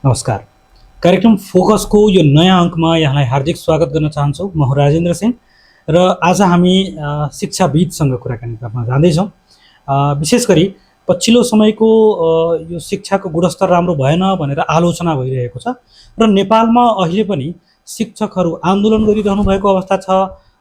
नमस्कार। कार्यक्रम फोकसको यो नयाँ अङ्कमा यहाँलाई हार्दिक स्वागत गर्न चाहन्छु। म हुँ राजेन्द्र सिंह र आज हामी शिक्षाविदसँग कुराकानी गर्न जाँदैछौँ। विशेष गरी पछिल्लो समयको यो शिक्षाको गुणस्तर राम्रो भएन भनेर आलोचना भइरहेको छ र नेपालमा अहिले पनि शिक्षकहरू आन्दोलन गरिरहनु भएको अवस्था छ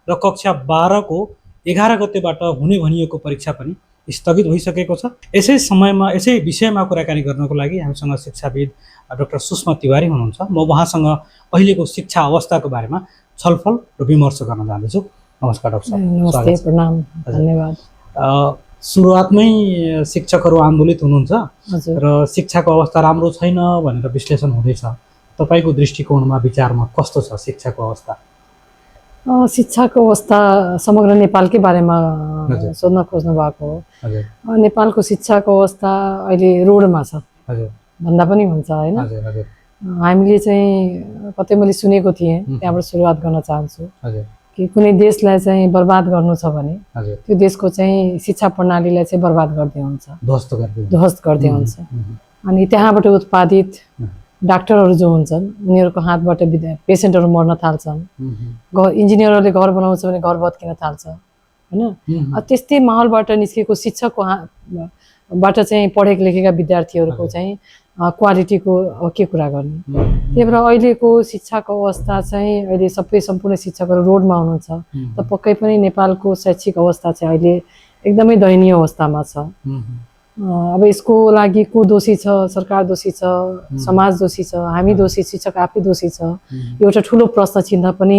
र कक्षा 12 को 11 गतेबाट हुने भनिएको परीक्षा पनि स्थगित भइसकेको छ। यसै विषयमा कुराकानी गर्नको लागि हामीसँग शिक्षाविद डाक्टर सुषमा तिवारी हुनुहुन्छ। म उहाँसँग अहिलेको शिक्षा अवस्थाको बारेमा छलफल र विमर्श गर्न जाँदैछु। नमस्कार डाक्टर साहब। नमस्ते, प्रणाम, धन्यवाद। सुरुवातमै शिक्षकहरू आन्दोलित हुनुहुन्छ र शिक्षाको अवस्था राम्रो छैन भनेर विश्लेषण हुँदैछ। तपाईको दृष्टिकोणमा विचारमा कस्तो छ शिक्षाको अवस्था? शिक्षाको अवस्था समग्र नेपालकै बारेमा सोध्न खोज्नु भएको हो। नेपालको शिक्षाको अवस्था अहिले रोडमा छ भन्दा पनि हुन्छ हैन। हामीले चाहिँ कतै मैले सुनेको थिएँ, त्यहाँबाट सुरुवात गर्न चाहन्छु कि कुनै देशलाई चाहिँ बर्बाद गर्नु छ भने त्यो देशको चाहिँ शिक्षा प्रणालीलाई चाहिँ बर्बाद गर्दै हुन्छ, ध्वस्त गर्दै हुन्छ। अनि त्यहाँबाट उत्पादित डाक्टरहरू जो हुन्छन् उनीहरूको हातबाट पेसेन्टहरू मर्न थाल्छन्। इन्जिनियरहरूले घर बनाउँछ भने घर भत्किन थाल्छ हैन। त्यस्तै माहौलबाट निस्केको शिक्षकको बाट चाहिँ पढेको लेखेका विद्यार्थीहरूको चाहिँ क्वालिटीको के कुरा गर्ने। त्यही भएर अहिलेको शिक्षाको अवस्था चाहिँ अहिले सबै सम्पूर्ण शिक्षकहरू रोडमा हुनुहुन्छ। त पक्कै पनि नेपालको शैक्षिक अवस्था चाहिँ अहिले एकदमै दयनीय अवस्थामा छ। अब यसको लागि को दोषी छ? सरकार दोषी छ, समाज दोषी छ, हामी दोषी, शिक्षक आफै दोषी छ। एउटा ठुलो प्रश्न चिन्ह पनि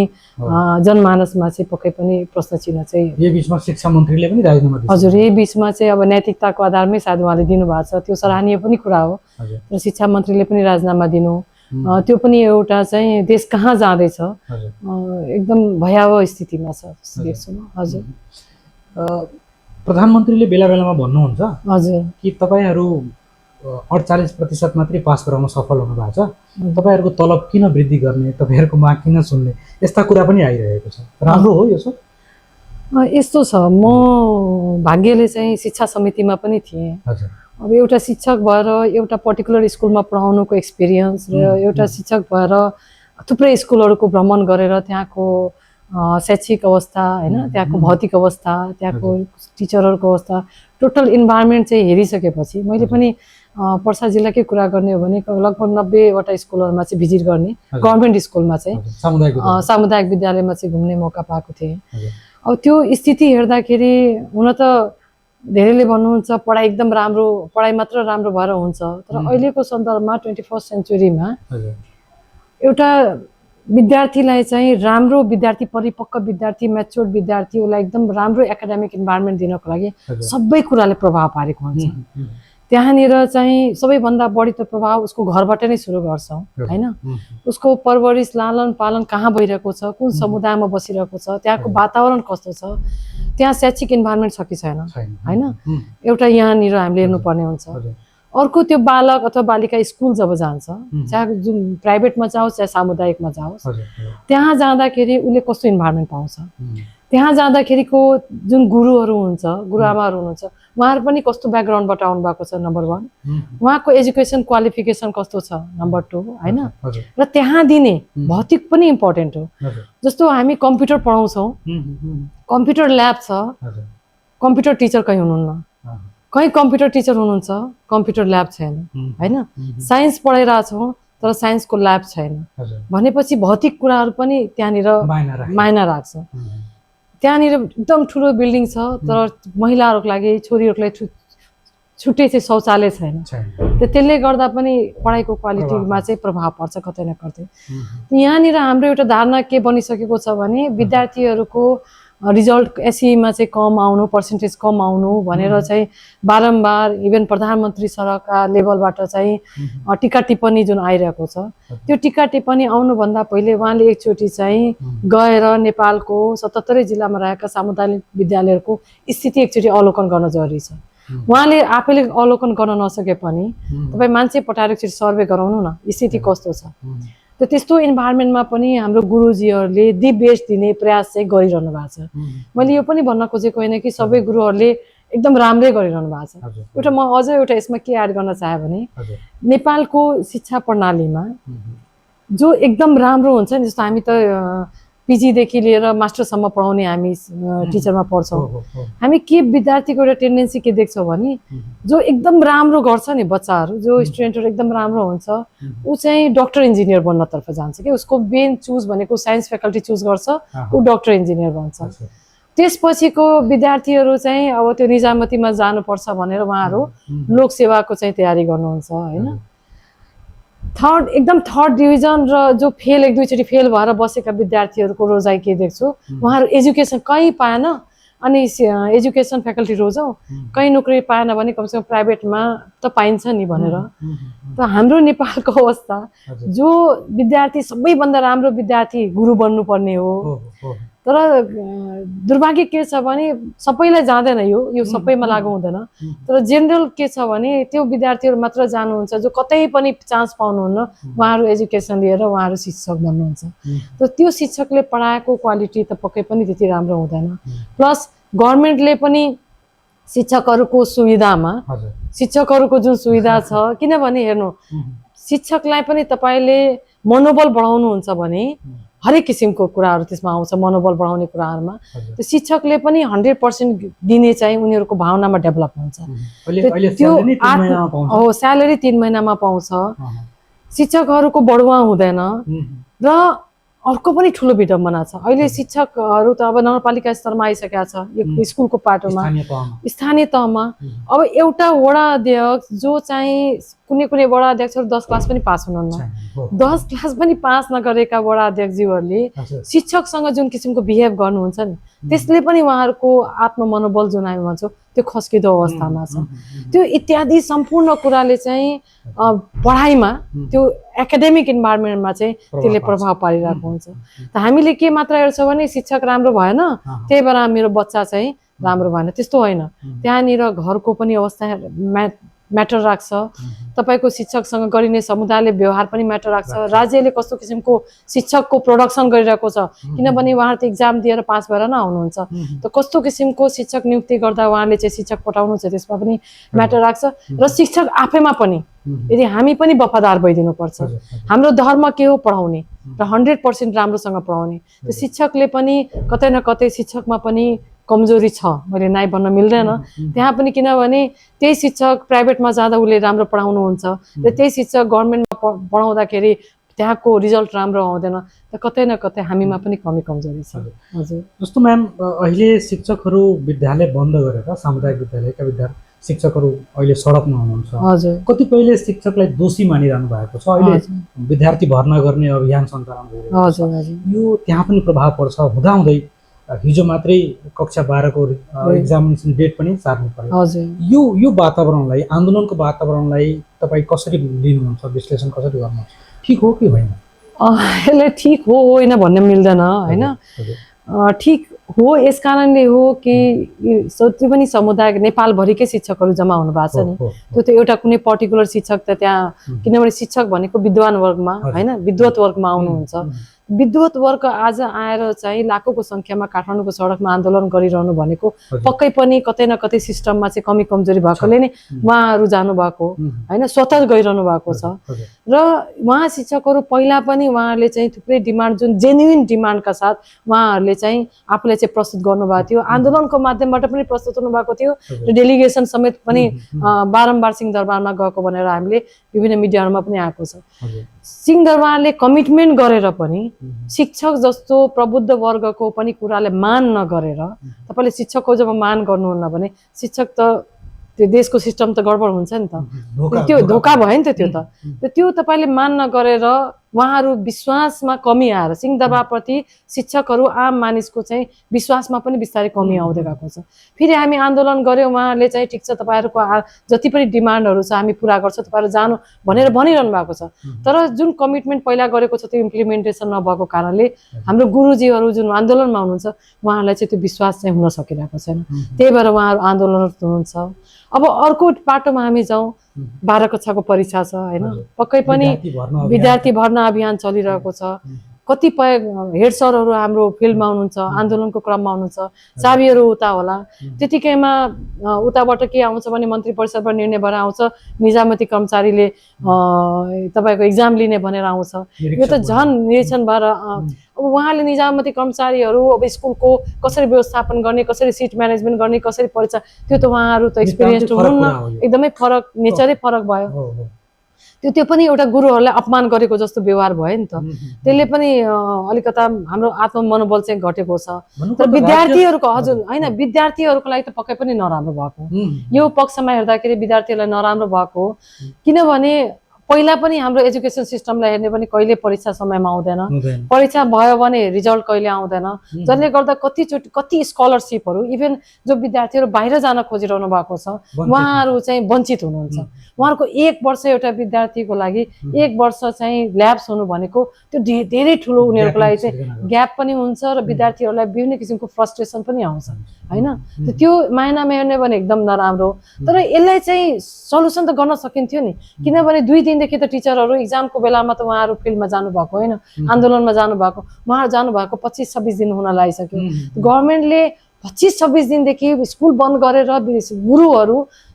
जनमानसमा चाहिँ पक्कै पनि प्रश्न चिन्ह चाहिँ यही बीचमा शिक्षा मन्त्रीले पनि राजीनामा दिए। हजुर, यही बीचमा चाहिँ अब नैतिकताको आधारमै सायद उहाँले दिनुभएको छ, त्यो सराहनीय पनि कुरा हो। र शिक्षा मन्त्रीले पनि राजीनामा दिनु त्यो पनि एउटा चाहिँ देश कहाँ जाँदैछ एकदम भयावह स्थितिमा छ देख्छु म। हजुर, प्रधानमन्त्रीले बेला बेलामा भन्नुहुन्छ हजुर कि तपाईहरू 48% मात्रै पास गराउन सफल हुनु भएको छ, तपाईहरुको तलब किन वृद्धि गर्ने, तपाईहरुको माग किन सुन्ने, यस्ता कुरा पनि आइरहेको छ। राम्रो हो यो सब? यस्तो छ, म भाग्यले चाहिँ शिक्षा समितिमा पनि थिएँ। अब एउटा शिक्षक भएर एउटा पर्टिकुलर स्कुलमा पढाउनुको एक्सपिरियन्स र एउटा शिक्षक भएर थुप्रै स्कुलहरूको भ्रमण गरेर त्यहाँको शैक्षिक अवस्था हैन, त्यहाँको भौतिक अवस्था, त्यहाँको टिचरहरूको अवस्था, टोटल इन्भाइरोमेन्ट चाहिँ हेरिसकेपछि मैले पनि पर्सा जिल्लाकै कुरा गर्ने हो भने लगभग 90 वटा स्कुलहरूमा चाहिँ भिजिट गर्ने, गभर्नमेन्ट स्कुलमा चाहिँ सामुदायिक विद्यालयमा चाहिँ घुम्ने मौका पाएको थिएँ। अब त्यो स्थिति हेर्दाखेरि हुन त धेरैले भन्नुहुन्छ पढाइ एकदम राम्रो, पढाइ मात्र राम्रो भएर हुन्छ, तर अहिलेको सन्दर्भमा 21st सेन्चुरीमा एउटा विद्यार्थीलाई चाहिँ राम्रो विद्यार्थी, परिपक्व विद्यार्थी, म्याच्योर्ड विद्यार्थी, उसलाई एकदम राम्रो एकाडेमिक इन्भाइरोमेन्ट दिनको लागि सबै कुराले प्रभाव पारेको हुन्छ। त्यहाँनिर चाहिँ सबैभन्दा बढी त प्रभाव उसको घरबाट नै सुरु गर्छौँ हैन। उसको परवरिश, लालन पालन कहाँ भइरहेको छ, कुन समुदायमा बसिरहेको छ, त्यहाँको वातावरण कस्तो छ, त्यहाँ शैक्षिक इन्भाइरोमेन्ट छ कि छैन हैन, एउटा यहाँनिर हामीले हेर्नुपर्ने हुन्छ। अर्को त्यो बालक अथवा बालिका स्कुल जब जान्छ, चाहे जुन प्राइभेटमा जाओस् चाहे सामुदायिकमा जाओस्, त्यहाँ जाँदाखेरि उसले कस्तो इन्भाइरोमेन्ट पाउँछ, त्यहाँ जाँदाखेरिको जुन गुरुहरू हुन्छ, गुरुआमाहरू हुनुहुन्छ, उहाँहरू पनि कस्तो ब्याकग्राउन्डबाट आउनु भएको छ, नम्बर 1, उहाँको एजुकेसन क्वालिफिकेसन कस्तो छ, नम्बर 2 हैन। र त्यहाँ दिने भौतिक पनि इम्पोर्टेन्ट हो। जस्तो हामी कम्प्युटर पढाउँछौँ, कम्प्युटर ल्याब छ, कम्प्युटर टिचर कहीँ हुनुहुन्न, कहीँ कम्प्युटर टिचर हुनुहुन्छ, कम्प्युटर ल्याब छैन हैन। साइन्स पढाइरहेछौँ तर साइन्सको ल्याब छैन भनेपछि भौतिक कुराहरू पनि त्यहाँनिर मायना राख्छ। त्यहाँनिर एकदम ठुलो बिल्डिङ छ तर महिलाहरूको लागि, छोरीहरूको लागि छुट्टै चाहिँ शौचालय छैन। त्यसले गर्दा पनि पढाइको क्वालिटीमा चाहिँ प्रभाव पर्छ कतै न कतै। यहाँनिर हाम्रो एउटा धारणा के बनिसकेको छ भने विद्यार्थीहरूको रिजल्ट एसईमा चाहिँ कम आउनु, पर्सेन्टेज कम आउनु भनेर चाहिँ बारम्बार इभन प्रधानमन्त्री सरका लेभलबाट चाहिँ टीका टिप्पणी जुन आइरहेको छ, त्यो टीका टिप्पणी आउनुभन्दा पहिले उहाँले एकचोटि चाहिँ गएर नेपालको 77 जिल्लामा रहेका सामुदायिक विद्यालयहरूको स्थिति एकचोटि अवलोकन गर्न जरुरी छ। उहाँले आफैले अवलोकन गर्न नसके पनि तपाईँ मान्छे पठाएर एकचोटि सर्वे गराउनु न, स्थिति कस्तो छ। त त्यस्तो इन्भाइरोमेन्टमा पनि हाम्रो गुरुजीहरूले दि बेस्ट दिने प्रयास चाहिँ गरिरहनु भएको छ। मैले यो पनि भन्न खोजेको होइन कि सबै गुरुहरूले एकदम राम्रै गरिरहनु भएको छ। हजुर एउटा म अझ एउटा यसमा के एड गर्न चाहे भने हजुर नेपालको शिक्षा प्रणालीमा जो एकदम राम्रो हुन्छ नि, जस्तो हामी त पिजीदेखि लिएर मास्टरसम्म पढाउने हामी टिचरमा पढ्छौँ। हामी के विद्यार्थीको एउटा टेन्डेन्सी के देख्छौँ भने जो एकदम राम्रो गर्छ नि बच्चाहरू, जो स्टुडेन्टहरू एकदम राम्रो हुन्छ ऊ चाहिँ डक्टर इन्जिनियर बन्नतर्फ जान्छ कि उसको मेन चुज भनेको साइन्स फ्याकल्टी चुज गर्छ, ऊ डक्टर इन्जिनियर बन्छ। त्यसपछिको विद्यार्थीहरू चाहिँ अब त्यो निजामतीमा जानुपर्छ भनेर उहाँहरू लोकसेवाको चाहिँ तयारी गर्नुहुन्छ होइन। थर्ड डिभिजन र जो फेल एक दुईचोटि फेल भएर बसेका विद्यार्थीहरूको रोजाइ के देख्छु, उहाँहरू एजुकेसन कहीँ पाएन अनि एजुकेसन फ्याकल्टी रोजौँ, कहीँ नोकरी पाएन भने कमसेकम प्राइभेटमा त पाइन्छ नि भनेर। त हाम्रो नेपालको अवस्था जो विद्यार्थी सबैभन्दा राम्रो विद्यार्थी गुरु बन्नुपर्ने हो, तर दुर्भाग्य के छ भने सबैलाई जाँदैन, यो सबैमा लागु हुँदैन, तर जेनरल के छ भने त्यो विद्यार्थीहरू मात्र जानुहुन्छ जो कतै पनि चान्स पाउनुहुन्न, उहाँहरू एजुकेसन लिएर उहाँहरू शिक्षक बन्नुहुन्छ। त त्यो शिक्षकले पढाएको क्वालिटी त पक्कै पनि त्यति राम्रो हुँदैन। प्लस गभर्मेन्टले पनि शिक्षकहरूको सुविधामा शिक्षकहरूको जुन सुविधा छ, किनभने हेर्नु शिक्षकलाई पनि तपाईँले मनोबल बढाउनुहुन्छ भने हरेक किसिमको कुराहरू त्यसमा आउँछ, मनोबल बढाउने कुराहरूमा त्यो शिक्षकले पनि 100% दिने चाहिँ उनीहरूको भावनामा डेभलप हुन्छ। त्यो हो स्यालेरी 3 महिनामा पाउँछ, शिक्षकहरूको बढुवा हुँदैन। र अर्को पनि ठुलो विडम्बना छ, अहिले शिक्षकहरू त अब नगरपालिका स्तरमा आइसकेका छ, यो स्कुलको पाटोमा स्थानीय तहमा। अब एउटा वडा अध्यक्ष जो चाहिँ कुनै कुनै वडा अध्यक्षहरू 10 क्लास पनि पास हुनुहुन्न, 10 क्लास पनि पास नगरेका वडा अध्यक्षज्यूहरूले शिक्षकसँग जुन किसिमको बिहेभ गर्नुहुन्छ नि, त्यसले पनि उहाँहरूको आत्ममनोबल जुन हामी भन्छौँ त्यो खस्किदो अवस्थामा छ। त्यो इत्यादि सम्पूर्ण कुराले चाहिँ पढाइमा त्यो एकाडेमिक इन्भाइरोमेन्टमा चाहिँ त्यसले प्रभाव पारिरहेको हुन्छ। त हामीले के मात्र हेर्छौँ भने शिक्षक राम्रो भएन त्यही भएर मेरो बच्चा चाहिँ राम्रो भएन, त्यस्तो होइन। त्यहाँनिर घरको पनि अवस्था म्याटर राख्छ, तपाईँको शिक्षकसँग गरिने समुदायले व्यवहार पनि म्याटर राख्छ, राज्यले कस्तो किसिमको शिक्षकको प्रोडक्सन गरिरहेको छ, किनभने उहाँहरू त इक्जाम दिएर पास भएर न आउनुहुन्छ, त कस्तो किसिमको शिक्षक नियुक्ति गर्दा उहाँले चाहिँ शिक्षक पठाउनु छ त्यसमा पनि म्याटर राख्छ। र शिक्षक आफैमा पनि यदि हामी पनि वफादार भइदिनुपर्छ, हाम्रो धर्म के हो पढाउने र 100% राम्रोसँग पढाउने। त्यो शिक्षकले पनि कतै न कतै शिक्षकमा पनि कमजोरी छ, मैले नाइ भन्न मिल्दैन त्यहाँ पनि, किनभने त्यही शिक्षक प्राइभेटमा जाँदा उसले राम्रो पढाउनुहुन्छ र त्यही शिक्षक गभर्मेन्टमा पढाउँदाखेरि त्यहाँको रिजल्ट राम्रो आउँदैन, त कतै न कतै हामीमा पनि कमी कमजोरी छ। हजुर जस्तो म्याम अहिले शिक्षकहरू विद्यालय बन्द गरेर सामुदायिक विद्यालयका शिक्षकहरू अहिले सडकमा हुनुहुन्छ। हजुर कतिपयले शिक्षकलाई दोषी मानिरहनु भएको छ, अहिले विद्यार्थी भर्ना गर्ने अभियान सञ्चालन भइरहेको छ, यो त्यहाँ पनि प्रभाव पर्छ। हुँदाहुँदै हिजो मात्रै कक्षा 12 को एक्जामिनेसन डेट पनि सार्नु पर्यो। यो वातावरणलाई, आन्दोलनको वातावरणलाई तपाईँ कसरी लिनुहुन्छ, विश्लेषण कसरी गर्नुहुन्छ, ठिक हो कि होइन? यसले ठिक हो होइन भन्न मिल्दैन होइन। ठिक हो यस कारणले हो कि जति पनि समुदाय नेपालभरिकै शिक्षकहरू जम्मा हुनु भएको छ नि, त्यो त एउटा कुनै पर्टिकुलर शिक्षक त त्यहाँ, किनभने शिक्षक भनेको विद्वान वर्गमा होइन विद्वत वर्गमा आउनुहुन्छ। विद्वत वर्ग आज आएर चाहिँ लाखौंको संख्यामा काठमाडौँको सडकमा आन्दोलन गरिरहनु भनेको पक्कै पनि कतै न कतै सिस्टममा चाहिँ कमी कमजोरी भएकोले नै उहाँहरू जानु भएको हैन, स्वतः गइरहनु भएको छ। र उहाँ शिक्षकहरू पहिला पनि उहाँहरूले चाहिँ थुप्रै डिमान्ड, जुन जेन्युइन डिमान्डका साथ उहाँहरूले चाहिँ आफूलाई चाहिँ प्रस्तुत गर्नुभएको थियो, आन्दोलनको माध्यमबाट पनि प्रस्तुत हुनुभएको थियो र डेलिगेसन समेत पनि बारम्बार सिंहदरबारमा गएको भनेर हामीले विभिन्न मिडियाहरूमा पनि आएको छ। सिंहदरबारले कमिटमेन्ट गरेर पनि शिक्षक जस्तो प्रबुद्ध वर्गको पनि कुराले मान नगरेर, तपाईले शिक्षकको जब मान गर्नुहुन्न भने शिक्षक त त्यो देशको सिस्टम त गडबड हुन्छ नि त, त्यो धोका भयो नि त। त्यो तपाईले मान नगरेर उहाँहरू विश्वासमा कमी आएर सिंहदरबारप्रति शिक्षकहरू आम मानिसको चाहिँ विश्वासमा पनि बिस्तारै कमी आउँदै गएको छ। फेरि हामी आन्दोलन गर्यौँ, उहाँहरूले चाहिँ ठिक छ तपाईहरूको जति पनि डिमान्डहरू छ हामी पुरा गर्छौँ, तपाईँहरू जानु भनेर भनिरहनु भएको छ। तर जुन कमिटमेन्ट पहिला गरेको छ त्यो इम्प्लिमेन्टेसन नभएको कारणले हाम्रो गुरुजीहरू जुन आन्दोलनमा हुनुहुन्छ उहाँहरूलाई चाहिँ त्यो विश्वास चाहिँ हुन सकिरहेको छैन, त्यही भएर उहाँहरू आन्दोलनरत हुनुहुन्छ। अब अर्को पाटोमा हामी जाउँ, 12 कक्षाको परीक्षा छ हैन, पक्कै पनि विद्यार्थी भर्ना अभियान चलिरहेको छ। कतिपय हेड सरहरू हाम्रो फिल्डमा हुनुहुन्छ, आन्दोलनको क्रममा हुनुहुन्छ, चाबीहरू उता होला, त्यतिकैमा उताबाट के आउँछ भने मन्त्री परिषदबाट निर्णय भएर आउँछ, निजामती कर्मचारीले तपाईँको इक्जाम लिने भनेर आउँछ। यो त झन् निरीक्षण भएर अब उहाँले निजामती कर्मचारीहरू अब स्कुलको कसरी व्यवस्थापन गर्ने, कसरी सिट म्यानेजमेन्ट गर्ने, कसरी परीक्षा, त्यो त उहाँहरू त एक्सपिरियन्स हुनुहुन्न, एकदमै फरक नेचरै फरक भयो। त्यो पनि एउटा गुरुहरूलाई अपमान गरेको जस्तो व्यवहार भयो नि त। त्यसले पनि अलिकता हाम्रो आत्ममनोबल चाहिँ घटेको छ। तर विद्यार्थीहरूको हजुर होइन, विद्यार्थीहरूको लागि त पक्कै पनि नराम्रो भएको, यो पक्षमा हेर्दाखेरि विद्यार्थीहरूलाई नराम्रो भएको, किनभने पहिला पनि हाम्रो एजुकेसन सिस्टमलाई हेर्ने पनि कहिले परीक्षा समयमा आउँदैन, परीक्षा भयो भने रिजल्ट कहिले आउँदैन, जसले गर्दा कति स्कलरसिपहरू इभन जो विद्यार्थीहरू बाहिर जान खोजिरहनु भएको छ उहाँहरू चाहिँ वञ्चित हुनुहुन्छ। उहाँहरूको 1 वर्ष एउटा विद्यार्थीको लागि 1 वर्ष चाहिँ ल्याब्स हुनु भनेको त्यो धेरै ठुलो उनीहरूको लागि चाहिँ ग्याप पनि हुन्छ र विद्यार्थीहरूलाई विभिन्न किसिमको फ्रस्ट्रेसन पनि आउँछ होइन। त्यो मायनामा हेर्ने भने एकदम नराम्रो। तर यसलाई चाहिँ सल्युसन त गर्न सकिन्थ्यो नि, किनभने 2 दिनदेखि त टिचरहरू इक्जामको बेलामा त उहाँहरू फिल्डमा जानुभएको होइन, आन्दोलनमा जानुभएको, उहाँहरू जानुभएको 25-26 दिन हुन लागिसक्यो। गभर्मेन्टले 25-26 दिनदेखि स्कुल बन्द गरेर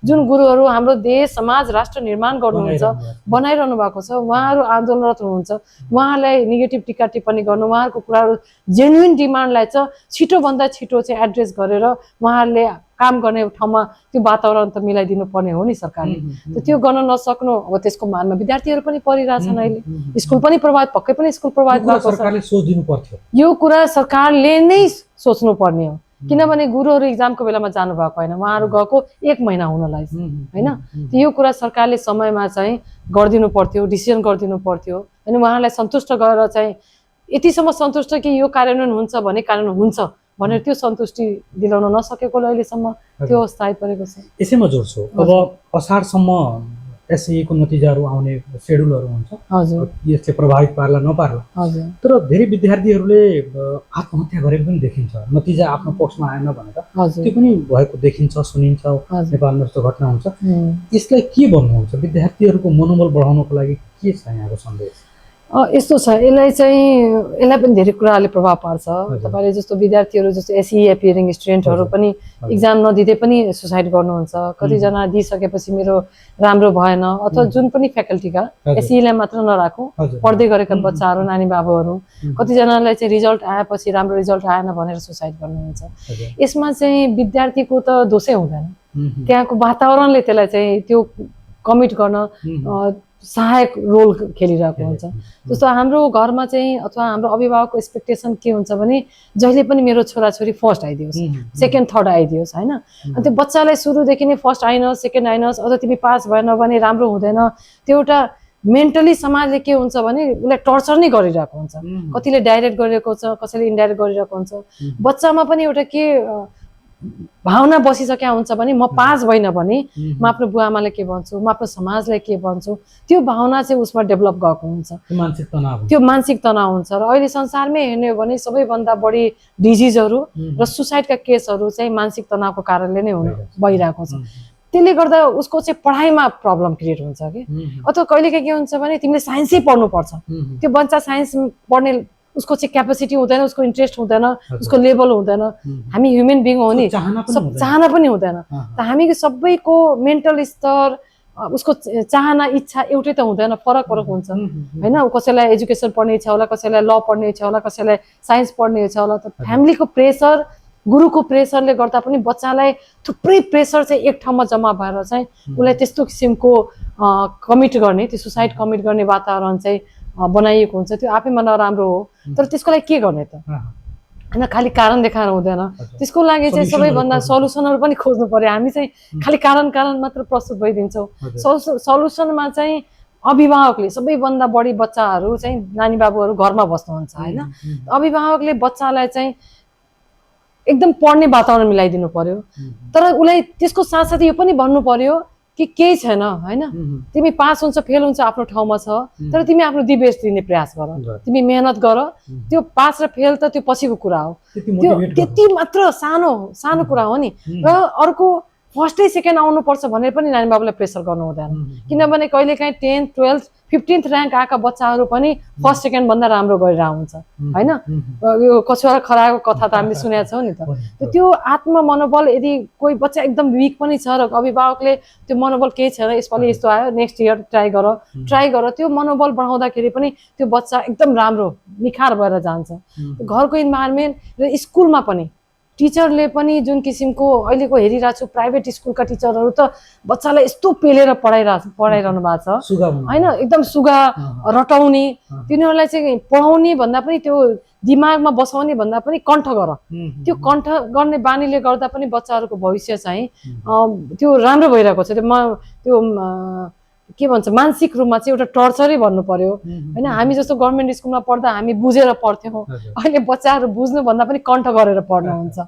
जुन गुरुहरू हाम्रो देश समाज राष्ट्र निर्माण गर्नुहुन्छ बनाइरहनु भएको छ, उहाँहरू आन्दोलनरत हुनुहुन्छ, उहाँलाई नेगेटिभ टिका टिप्पणी गर्नु, उहाँहरूको कुराहरू जेन्युन डिमान्डलाई चाहिँ छिटोभन्दा छिटो चाहिँ एड्रेस गरेर उहाँहरूले काम गर्ने ठाउँमा त्यो वातावरण त मिलाइदिनु पर्ने हो नि सरकारले। त्यो गर्न नसक्नु, अब त्यसको मानमा विद्यार्थीहरू पनि परिरहेछन्, अहिले स्कुल पनि प्रभावित, पक्कै पनि स्कुल प्रभावित भएको छ। यो कुरा सरकारले नै सोच्नु पर्ने हो, किनभने गुरुहरू इक्जामको बेलामा जानुभएको होइन, उहाँहरू गएको 1 महिना हुन लाग्छ होइन। यो कुरा सरकारले समयमा चाहिँ गरिदिनु पर्थ्यो, डिसिजन गरिदिनु पर्थ्यो होइन। उहाँहरूलाई सन्तुष्ट गरेर चाहिँ यतिसम्म सन्तुष्ट कि यो कार्यान्वयन हुन्छ भने कार्यान्वयन हुन्छ भनेर त्यो सन्तुष्टि दिलाउन नसकेको अहिलेसम्म त्यो अवस्था आइपरेको छ। यसैमा जोड्छु, अब असारसम्म एसईको नतिजाहरू आउने सेड्युलहरू हुन्छ, हजुर यसले प्रभावित पार्ला नपार्ला, हजुर, तर धेरै विद्यार्थीहरूले आत्महत्या गरेको पनि देखिन्छ, नतिजा आफ्नो पक्षमा आएन भनेर त्यो पनि भएको देखिन्छ, सुनिन्छ, नेपालमा यस्तो घटना हुन्छ। यसलाई के भन्नुहुन्छ, विद्यार्थीहरूको मनोबल बढाउनको लागि के छ यहाँको सन्देश? यस्तो छ, यसलाई पनि धेरै कुराहरूले प्रभाव पार्छ। तपाईँले जस्तो विद्यार्थीहरू जस्तो एसई एपियरिङ स्टुडेन्टहरू पनि इक्जाम नदिँदै पनि सुसाइड गर्नुहुन्छ। कतिजना दिइसकेपछि मेरो राम्रो भएन, अथवा जुन पनि फ्याकल्टीका एसईलाई मात्र नराखौँ, पढ्दै गरेका बच्चाहरू, नानी बाबुहरू, कतिजनालाई चाहिँ रिजल्ट आएपछि राम्रो रिजल्ट आएन भनेर सुसाइड गर्नुहुन्छ। यसमा चाहिँ विद्यार्थीको त दोषै हुँदैन, त्यहाँको वातावरणले त्यसलाई चाहिँ त्यो कमिट गर्न सहायक रोल खेलिरहेको हुन्छ। जस्तो हाम्रो घरमा चाहिँ अथवा हाम्रो अभिभावकको एक्सपेक्टेसन के हुन्छ भने जहिले पनि मेरो छोराछोरी फर्स्ट आइदियोस्, सेकेन्ड थर्ड आइदियोस् होइन। अनि त्यो बच्चालाई सुरुदेखि नै फर्स्ट आइनस्, सेकेन्ड आइनस्, अझ तिमी पास भएन भने राम्रो हुँदैन, त्यो एउटा मेन्टली समाजले के हुन्छ भने उसलाई टर्चर नै गरिरहेको हुन्छ। कतिले डाइरेक्ट गरिरहेको छ, कसैले इन्डाइरेक्ट गरिरहेको हुन्छ। बच्चामा पनि एउटा के भावना बसिसकेका हुन्छ भने म पास भइन भने म आफ्नो बुवा आमालाई के भन्छु, म आफ्नो समाजलाई के भन्छु, त्यो भावना चाहिँ उसमा डेभलप गएको हुन्छ, त्यो मानसिक तनाव हुन्छ। र अहिले संसारमै हेर्ने हो भने सबैभन्दा बढी डिजिजहरू र सुसाइडका केसहरू चाहिँ मानसिक तनावको कारणले नै भइरहेको छ। त्यसले गर्दा उसको चाहिँ पढाइमा प्रब्लम क्रिएट हुन्छ कि, अथवा कहिलेकाहीँ के हुन्छ भने तिमीले साइन्सै पढ्नुपर्छ, त्यो बच्चा साइन्स पढ्ने उसको चाहिँ क्यापेसिटी हुँदैन, उसको इन्ट्रेस्ट हुँदैन, उसको लेभल हुँदैन। हामी ह्युमन बिङ हो नि, चाहना पनि हुँदैन। त हामी सबैको मेन्टल स्तर, उसको चाहना इच्छा एउटै त हुँदैन, फरक हुन्छ होइन। कसैलाई एजुकेसन पढ्ने इच्छा होला, कसैलाई ल पढ्ने इच्छा होला, कसैलाई साइन्स पढ्ने इच्छा होला। त फ्यामिलीको प्रेसर, गुरुको प्रेसरले गर्दा पनि बच्चालाई थुप्रै प्रेसर चाहिँ एक ठाउँमा जम्मा भएर चाहिँ उसलाई त्यस्तो किसिमको कमिट गर्ने, त्यो सुसाइड कमिट गर्ने वातावरण चाहिँ बनाइएको हुन्छ। त्यो आफैमा नराम्रो हो, तर त्यसको लागि के गर्ने त होइन, खालि कारण देखाएर हुँदैन। त्यसको लागि चाहिँ सबैभन्दा सल्युसनहरू पनि खोज्नु पर्यो। हामी चाहिँ खालि कारण मात्र प्रस्तुत भइदिन्छौँ। सल्युसनमा चाहिँ अभिभावकले, सबैभन्दा बढी बच्चाहरू चाहिँ नानी बाबुहरू घरमा बस्नुहुन्छ होइन, अभिभावकले बच्चालाई चाहिँ एकदम पढ्ने वातावरण मिलाइदिनु पर्यो। तर उसलाई त्यसको साथसाथै यो पनि भन्नु पर्यो कि केही छैन होइन, तिमी पास हुन्छ फेल हुन्छ आफ्नो ठाउँमा छ, तर तिमी आफ्नो दि बेस्ट दिने प्रयास गर, तिमी मेहनत गर। त्यो पास र फेल त त्यो पछिको कुरा हो, त्यो त्यति मात्र सानो कुरा हो नि। र अर्को फर्स्टै सेकेन्ड आउनुपर्छ भनेर पनि नानी बाबुलाई प्रेसर गर्नु हुँदैन किनभने कहिलेकाहीँ 10th 12th 15th र्याङ्क आएका बच्चाहरू पनि फर्स्ट सेकेन्ड भन्दा राम्रो गरेर आउँछ हैन यो कछुवा खराको कथा त हामीले सुनेका छौँ नि त त्यो आत्म मनोबल यदि कोही बच्चा एकदम विक पनि छ र अभिभावकले त्यो मनोबल केही छैन यसपालि यस्तो आयो नेक्स्ट इयर ट्राई गर त्यो मनोबल बढाउँदाखेरि पनि त्यो बच्चा एकदम राम्रो निखार भएर जान्छ घरको इन्भाइरोमेन्ट र स्कुलमा पनि टिचरले पनि जुन किसिमको अहिलेको हेरिरहेको छु प्राइभेट स्कुलका टिचरहरू त बच्चालाई यस्तो पेलेर पढाइरहनु भएको छ हैन एकदम सुगा रटाउने तिनीहरूलाई चाहिँ पढाउने भन्दा पनि त्यो दिमागमा बसाउने भन्दा पनि कण्ठ गर त्यो कण्ठ गर्ने बानीले गर्दा पनि बच्चाहरूको भविष्य चाहिँ त्यो राम्रो भइरहेको छ त्यो के भन्छ मानसिक रूपमा चाहिँ एउटा टर्चरै भन्नु पर्यो हैन हामी जस्तो गभर्नमेन्ट स्कुलमा पढ्दा हामी बुझेर पढ्थ्यौँ अहिले बच्चाहरू बुझ्नु भन्दा पनि कण्ठ गरेर पढ्नु हुन्छ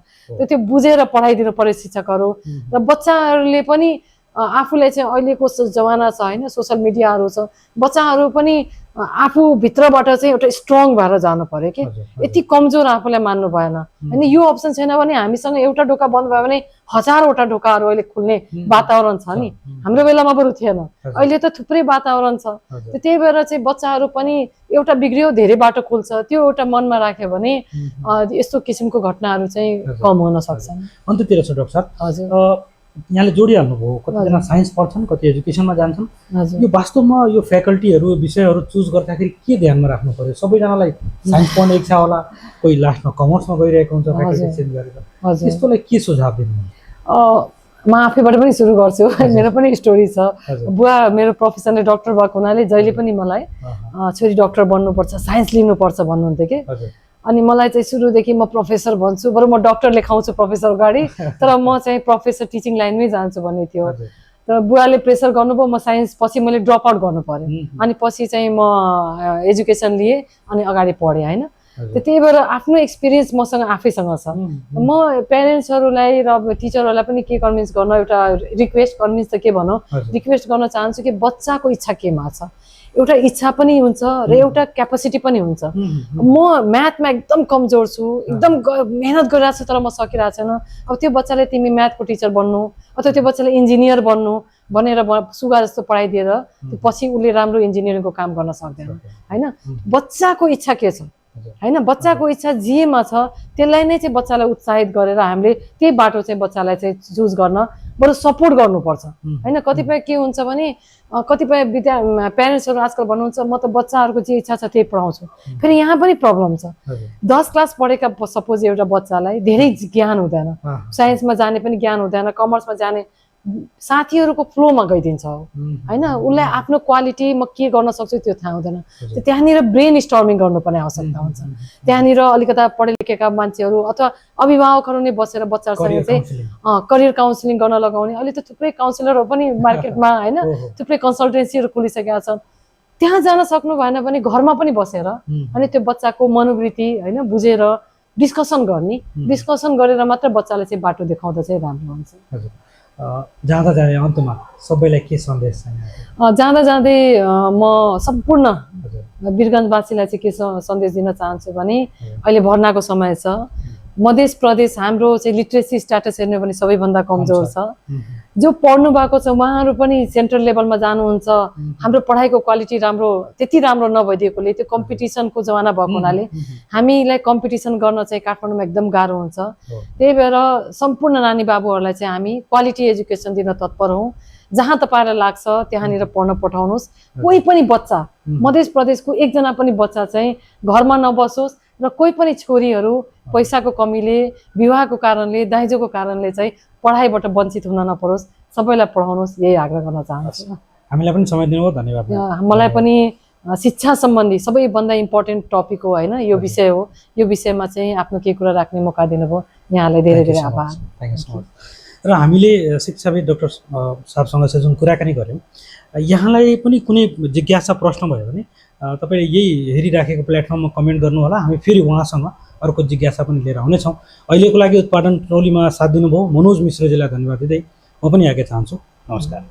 त्यो बुझेर पढाइदिनु पर्यो शिक्षकहरू र बच्चाहरूले पनि आफूलाई चाहिँ अहिलेको जमाना छ हैन सोशल मिडियाहरू छ बच्चाहरू पनि आफू भित्रबाट चाहिँ एउटा स्ट्रङ भएर जानु पर्यो कि यति कमजोर आफूलाई मान्नु भएन हैन यो अप्सन छैन भने हामीसँग एउटा ढोका बन्द भयो भने हजारवटा ढोकाहरू अहिले खुल्ने वातावरण छ नि हाम्रो बेलामा बरु थिएन अहिले त थुप्रै वातावरण छ त्यही भएर चाहिँ बच्चाहरू पनि एउटा बिग्रियो धेरै बाटो खुल्छ त्यो एउटा मनमा राख्यो भने यस्तो किसिमको घटनाहरू चाहिँ कम हुन सक्छन् अन्त्यतिर छ डाक्टर साहब हजुर यहाँले जोडिहाल्नु भयो कतिजना साइन्स पढ्छन् कति एजुकेसनमा जान्छन् यो वास्तवमा यो फ्याकल्टीहरू विषयहरू चुज गर्दाखेरि के ध्यानमा राख्नु पर्यो सबैजनालाई साइन्स पढ्ने इच्छा होला कोही लास्टमा कमर्समा गइरहेको हुन्छ फ्याकल्टी चेन्ज गरेर यस्तोलाई के सुझाव दिनुहुन्छ म आफैबाट पनि सुरु गर्छु मेरो पनि स्टोरी छ बुवा मेरो प्रोफेसनले डाक्टर भएको हुनाले जहिले पनि मलाई छोरी डाक्टर बन्नुपर्छ साइन्स लिनुपर्छ भन्नुहुन्थ्यो कि अनि मलाई चाहिँ सुरुदेखि म प्रोफेसर भन्छु बरु म डाक्टर लेखाउँछु प्रोफेसर अगाडि तर म चाहिँ प्रोफेसर टिचिङ लाइनमै जान्छु भन्ने थियो तर बुवाले प्रेसर गर्नुभयो म साइन्स पछि मैले ड्रप आउट गर्नु पर्यो अनि पछि चाहिँ म एजुकेसन लिएँ अनि अगाडि पढेँ हैन त्यही भएर आफ्नो एक्सपिरियन्स मसँग आफैसँग छ म प्यारेन्ट्सहरूलाई र टिचरहरूलाई पनि के कन्भिन्स गर्न एउटा रिक्वेस्ट कन्भिन्स त के भनौँ रिक्वेस्ट गर्न चाहन्छु कि बच्चाको इच्छा केमा छ एउटा इच्छा पनि हुन्छ र एउटा क्यापासिटी पनि हुन्छ म म्याथमा एकदम कमजोर छु एकदम मेहनत गरिरहेको छु तर म सकिरहेको छैन अब त्यो बच्चाले तिमी म्याथको टिचर बन्नु अथवा त्यो बच्चाले इन्जिनियर बन्नु भनेर सुगा जस्तो पढाइदिएर पछि उसले राम्रो इन्जिनियरिङको काम गर्न सक्दैन हैन बच्चाको इच्छा के छ हैन बच्चाको इच्छा जेमा छ त्यसलाई नै चाहिँ बच्चालाई उत्साहित गरेर हामीले त्यही बाटो चाहिँ बच्चालाई चाहिँ चुज गर्न बरु सपोर्ट गर्नुपर्छ हैन कतिपय के हुन्छ भने कतिपय प्यारेन्ट्सहरू आजकल भन्नुहुन्छ म त बच्चाहरूको जे इच्छा छ त्यही पढाउँछु फेरि यहाँ पनि प्रब्लम छ 10 क्लास पढेका सपोज एउटा बच्चालाई धेरै ज्ञान हुँदैन साइन्समा जाने पनि ज्ञान हुँदैन कमर्समा जाने साथीहरूको फ्लोमा गइदिन्छ हैन उसलाई आफ्नो क्वालिटी म के गर्न सक्छु त्यो थाहा हुँदैन त्यहाँनिर ब्रेन स्टर्मिङ गर्नुपर्ने आवश्यकता हुन्छ त्यहाँनिर अलिकता पढे लेखेका मान्छेहरू अथवा अभिभावकहरू नै बसेर बच्चाहरूसँग चाहिँ करियर काउन्सिलिङ गर्न लगाउने अहिले त थुप्रै काउन्सिलरहरू पनि मार्केटमा हैन थुप्रै कन्सल्टेन्सीहरू खुलिसकेका छन् त्यहाँ जान सक्नु भएन भने घरमा पनि बसेर अनि त्यो बच्चाको मनोवृत्ति हैन बुझेर डिस्कसन गरेर मात्र बच्चाले चाहिँ बाटो देखाउँदा चाहिँ राम्रो हुन्छ जाँदा जाँदै अन्तमा सबैलाई के सन्देश छ जाँदा जाँदै म सम्पूर्ण वीरगञ्जवासीलाई चाहिँ के सन्देश दिन चाहन्छु भने अहिले भर्नाको समय छ मध्य प्रदेश हाम्रो चाहिँ लिट्रेसी स्ट्याटस हेर्ने पनि सबैभन्दा कमजोर छ जो पढ्नु भएको छ उहाँहरू पनि सेन्ट्रल लेभलमा जानुहुन्छ हाम्रो पढाइको क्वालिटी त्यति राम्रो नभइदिएकोले त्यो कम्पिटिसनको जमाना भएको हुनाले हामीलाई कम्पिटिसन गर्न चाहिँ काठमाडौँमा एकदम गाह्रो हुन्छ त्यही भएर सम्पूर्ण नानी बाबुहरूलाई चाहिँ हामी क्वालिटी एजुकेसन दिन तत्पर हौँ जहाँ तपाईँलाई लाग्छ त्यहाँनिर पढ्न पठाउनुहोस् कोही पनि बच्चा मध्य प्रदेशको एकजना पनि बच्चा चाहिँ घरमा नबसोस् र कोही पनि छोरीहरू पैसाको कमीले विवाहको कारणले दाइजोको कारणले चाहिँ पढाइबाट वञ्चित हुन नपरोस् सबैलाई पढाउनुहोस् यही आग्रह गर्न चाहन्छु हामीलाई पनि समय दिनुभयो धन्यवाद मलाई पनि शिक्षा सम्बन्धी सबैभन्दा इम्पोर्टेन्ट टपिक हो हैन यो विषय हो यो विषयमा चाहिँ आफ्नो के कुरा राख्ने मौका दिनुभयो यहाँलाई धेरै धेरै आभार थ्यांक यू सो मच र हामीले शिक्षाविद डाक्टर साहबसँग चाहिँ जुन कुराकानी गऱ्यौँ यहाँलाई पनि कुनै जिज्ञासा प्रश्न भयो भने तपाईले यही हेरिराखेको प्लेटफर्ममा कमेन्ट गर्नु होला हामी फेरि उहाँसँग अर्को जिज्ञासा पनि लिएर आउनेछौँ अहिलेको लागि उत्पादन टोलीमा साथ दिनुभयो मनोज मिश्रजीलाई धन्यवाद दिँदै म पनि आगे चाहन्छु नमस्कार